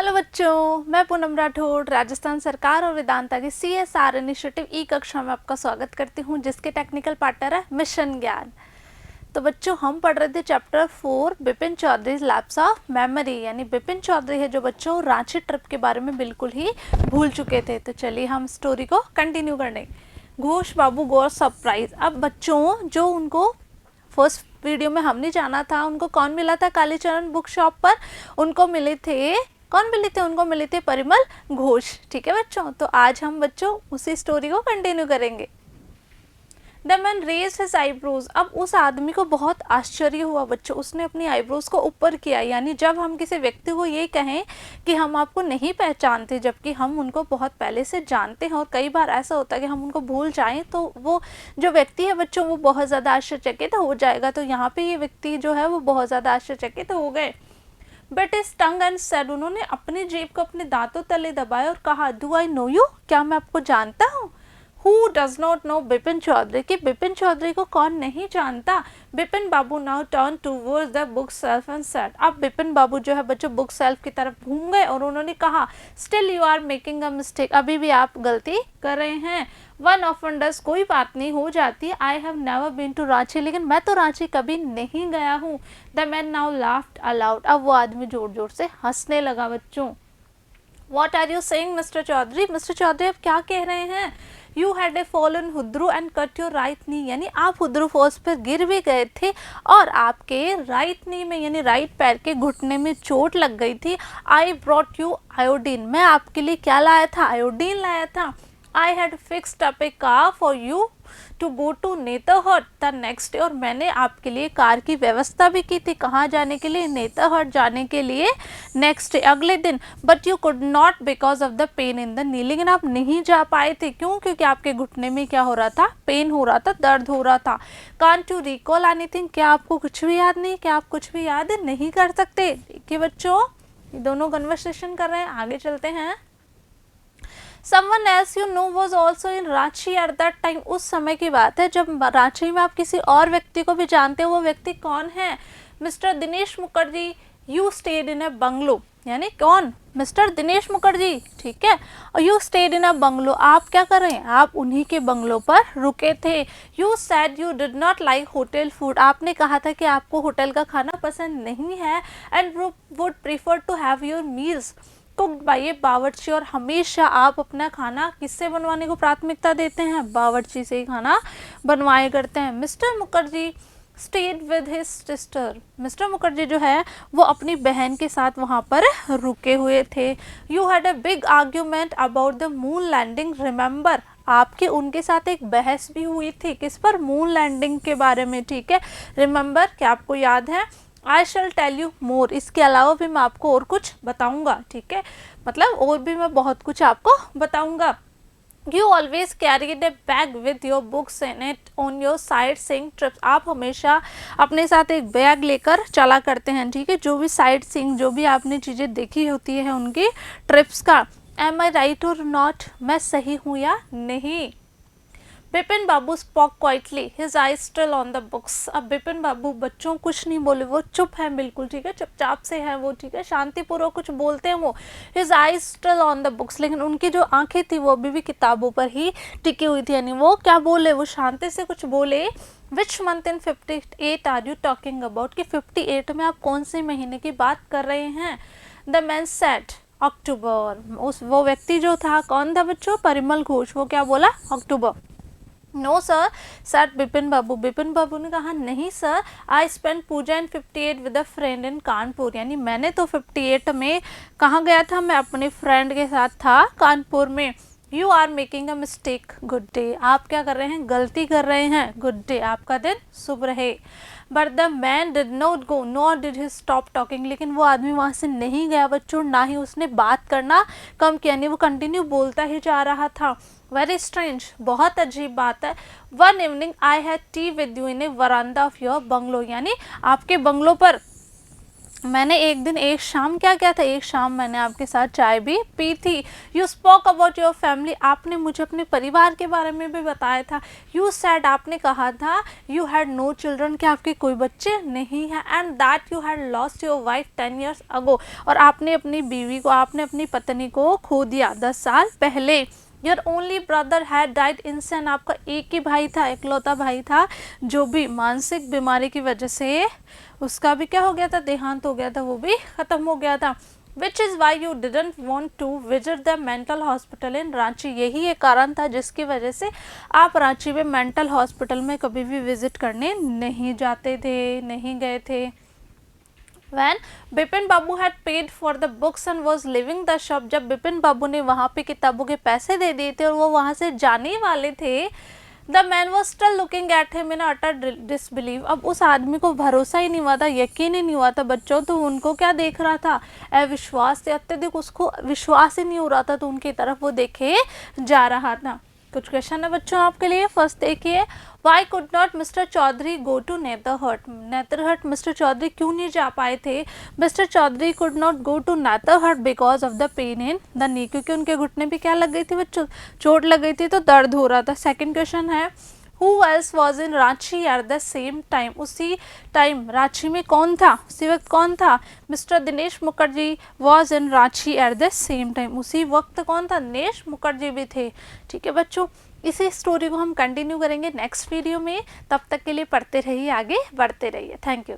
Hello बच्चों, मैं पूनम राठौड़ राजस्थान सरकार और वेदांता की CSR इनिशिएटिव ई कक्षा में आपका स्वागत करती हूँ, जिसके टेक्निकल पार्टनर है मिशन ज्ञान। तो बच्चों, हम पढ़ रहे थे chapter 4 Bipin Choudhury lapse of memory. यानी बिपिन चौधरी है जो बच्चों रांची ट्रिप के बारे में बिल्कुल ही भूल चुके थे। तो चलिए हम स्टोरी को कंटिन्यू करने। घोष बाबू गौर सरप्राइज। अब बच्चों, जो उनको फर्स्ट वीडियो में हमने जाना था, उनको कौन मिला था कालीचरण बुक शॉप पर? उनको मिले थे, कौन मिले थे? उनको मिले थे परिमल घोष। ठीक है बच्चों, तो आज हम बच्चों उसी स्टोरी को कंटिन्यू करेंगे। The man raise his eyebrows. अब उस आदमी को बहुत आश्चर्य हुआ बच्चों, उसने अपनी आईब्रोज को ऊपर किया। यानी जब हम किसी व्यक्ति को ये कहें कि हम आपको नहीं पहचानते, जबकि हम उनको बहुत पहले से जानते हैं, और कई बार ऐसा होता है कि हम उनको भूल जाएं, तो वो जो व्यक्ति है बच्चों वो बहुत ज़्यादा आश्चर्यचकित हो जाएगा। तो यहाँ पे ये व्यक्ति जो है वो बहुत ज़्यादा आश्चर्यचकित हो गए। But is tongue and said, उन्होंने अपनी जेब को अपने दांतों तले दबाया और कहा, डू आई नो यू, क्या मैं आपको जानता हूँ? Who does not know Bipin Chaudhary, कि बिपिन चौधरी को कौन नहीं जानता? Bipin babu now turn towards the book shelf and said. अब बिपिन बाबू जो है बच्चों बुक सेल्फ की तरफ घूम गए और उन्होंने कहा, still you are making a mistake, अभी भी आप गलती कर रहे हैं। वन ऑफन डज, कोई बात नहीं, हो जाती है। I have never been to Ranchi, लेकिन मैं तो रांची कभी नहीं गया हूँ। The man now laughed aloud. अब वो आदमी जोर जोर से हंसने लगा बच्चों। What are you saying mister Chaudhary? Mister Chaudhary आप क्या कह रहे हैं? You had a fallen Hundru and cut your right knee, यानी आप हुद्रू फोर्स पर गिर भी गए थे और आपके राइट नी में यानी राइट पैर के घुटने में चोट लग गई थी। आई ब्रॉट यू आयोडीन, मैं आपके लिए क्या लाया था? आयोडीन लाया था। I had fixed up a car for you to go to Netarhat the next day, और मैंने आपके लिए कार की व्यवस्था भी की थी। कहाँ जाने के लिए? नेतरहट जाने के लिए नेक्स्ट डे, अगले दिन। But you could not because of the pain in the नी, लेकिन आप नहीं जा पाए थे। क्यों? क्योंकि आपके घुटने में क्या हो रहा था? पेन हो रहा था, दर्द हो रहा था। कांट यू रिकॉल एनीथिंग, क्या आपको कुछ भी याद नहीं? क्या आप कुछ भी याद नहीं कर सकते? देखिए बच्चों, ये दोनों कन्वर्सेशन कर रहे हैं, आगे चलते हैं। Someone else you know was also in Ranchi at that time, उस समय की बात है जब रांची में आप किसी और व्यक्ति को भी जानते हो। वो व्यक्ति कौन है? Mister Dinesh Mukherjee. You stayed in a bungalow, यानी कौन? मिस्टर दिनेश मुखर्जी, ठीक है। और you stayed in a bungalow, आप क्या कर रहे हैं? आप उन्हीं के बंगलो पर रुके थे। You sad you did not like hotel food, आपने कहा था कि आपको होटल का खाना पसंद नहीं है। And would prefer to have your meals cooked by a बावर्ची, और हमेशा आप अपना खाना किससे बनवाने को प्राथमिकता देते हैं? बावर्ची से ही खाना बनवाए करते हैं। Mister Mukherjee stayed with his sister, mister Mukherjee जो है वो अपनी बहन के साथ वहाँ पर रुके हुए थे। You had a big argument about the moon landing, remember, आपके उनके साथ एक बहस भी हुई थी। किस पर? मून लैंडिंग के बारे में, ठीक है। रिमेंबर, क्या आपको याद है? आई शैल टेल यू मोर, इसके अलावा भी मैं आपको और कुछ बताऊंगा, ठीक है। मतलब और भी मैं बहुत कुछ आपको बताऊंगा। You always carried A bag with your books in it on your sight seeing trips, आप हमेशा अपने साथ एक बैग लेकर चला करते हैं, ठीक है। जो भी साइट सीइंग, जो भी आपने चीज़ें देखी होती है उनकी ट्रिप्स का। Am I right or not, मैं सही हूँ या नहीं? Bipin babu spoke quietly, his eye still on the books. अब बिपिन बाबू बच्चों कुछ नहीं बोले, वो चुप है बिल्कुल, ठीक है, चुपचाप से है वो, ठीक है, शांतिपूर्वक कुछ बोलते हैं वो। His eye still on the books, लेकिन उनकी जो आंखें थी वो अभी भी किताबों पर ही टिकी हुई थी। यानी वो क्या बोले? वो शांति से कुछ बोले। Which month in 58 are you talking about, कि 58 में आप कौन से महीने की बात कर रहे हैं? द मैन सेड अक्टूबर, उस वो व्यक्ति जो था कौन था बच्चों? परिमल घोष। वो क्या बोला? October. No sir, sir Bipin Babu, Bipin Babu ने कहा, नहीं sir, I spend Puja in 58 with a friend in Kanpur, यानी मैंने तो 58 में कहाँ गया था? मैं अपने फ्रेंड के साथ था कानपुर में। You are making a mistake, good day, आप क्या कर रहे हैं? गलती कर रहे हैं। गुड डे, आपका दिन शुभ रहे। But the man did not go nor did he stop talking, लेकिन वो आदमी वहाँ से नहीं गया बच्चों, ना ही उसने बात करना कम किया, यानी वो कंटिन्यू बोलता ही जा रहा था। वेरी स्ट्रेंज, बहुत अजीब बात है। One evening I had T with you in A veranda of your bungalow, यानी आपके बंगलो पर मैंने एक दिन एक शाम क्या किया था, एक शाम मैंने आपके साथ चाय भी पी थी। You spoke about your family, आपने मुझे अपने परिवार के बारे में भी बताया था। यू सैड, आपने कहा था यू हैड नो चिल्ड्रन, कि आपके कोई बच्चे नहीं हैं, and that you had lost your wife 10 years अगो, और आपने अपनी बीवी को, आपने अपनी पत्नी को खो दिया 10 साल पहले। Your only brother had died instant, आपका एक ही भाई था, इकलौता भाई था, जो भी मानसिक बीमारी की वजह से उसका भी क्या हो गया था, देहांत हो गया था, वो भी ख़त्म हो गया था। Which is why you didn't want to visit the mental hospital in Ranchi, यही एक कारण था जिसकी वजह से आप रांची में मेंटल हॉस्पिटल में कभी भी विजिट करने नहीं जाते थे, नहीं गए थे। When Bipin Babu had paid for the books and was leaving the shop, जब बिपिन बाबू ने वहाँ पे किताबों के पैसे दे दिए थे और वो वहाँ से जाने वाले थे, the man was still looking at him in utter disbelieve, अब उस आदमी को भरोसा ही नहीं हुआ था, यकीन ही नहीं हुआ था बच्चों, तो उनको क्या देख रहा था, अविश्वास से, अत्यधिक उसको विश्वास ही नहीं हो रहा था, तो उनकी तरफ वो देखे जा रहा था। कुछ क्वेश्चन है बच्चों आपके लिए। फर्स्ट देखिए, why could not mister Chaudhary go to Netarhat, Netarhat mister Chaudhary क्यों नहीं जा पाए थे। Mister Chaudhary could not go to Netarhat because of the pain in the knee, क्योंकि उनके घुटने पे क्या लग गई थी बच्चों, चोट लग गई थी, तो दर्द हो रहा था। सेकंड क्वेश्चन है, who else was in Ranchi at the same time, उसी टाइम रांची में कौन था, उसी वक्त कौन था। Mister Dinesh Mukherjee was in Ranchi at the same time, उसी वक्त कौन था, दिनेश मुखर्जी भी थे। ठीक है बच्चों, इसी स्टोरी को हम कंटिन्यू करेंगे नेक्स्ट वीडियो में, तब तक के लिए पढ़ते रहिए, आगे बढ़ते रहिए। Thank you.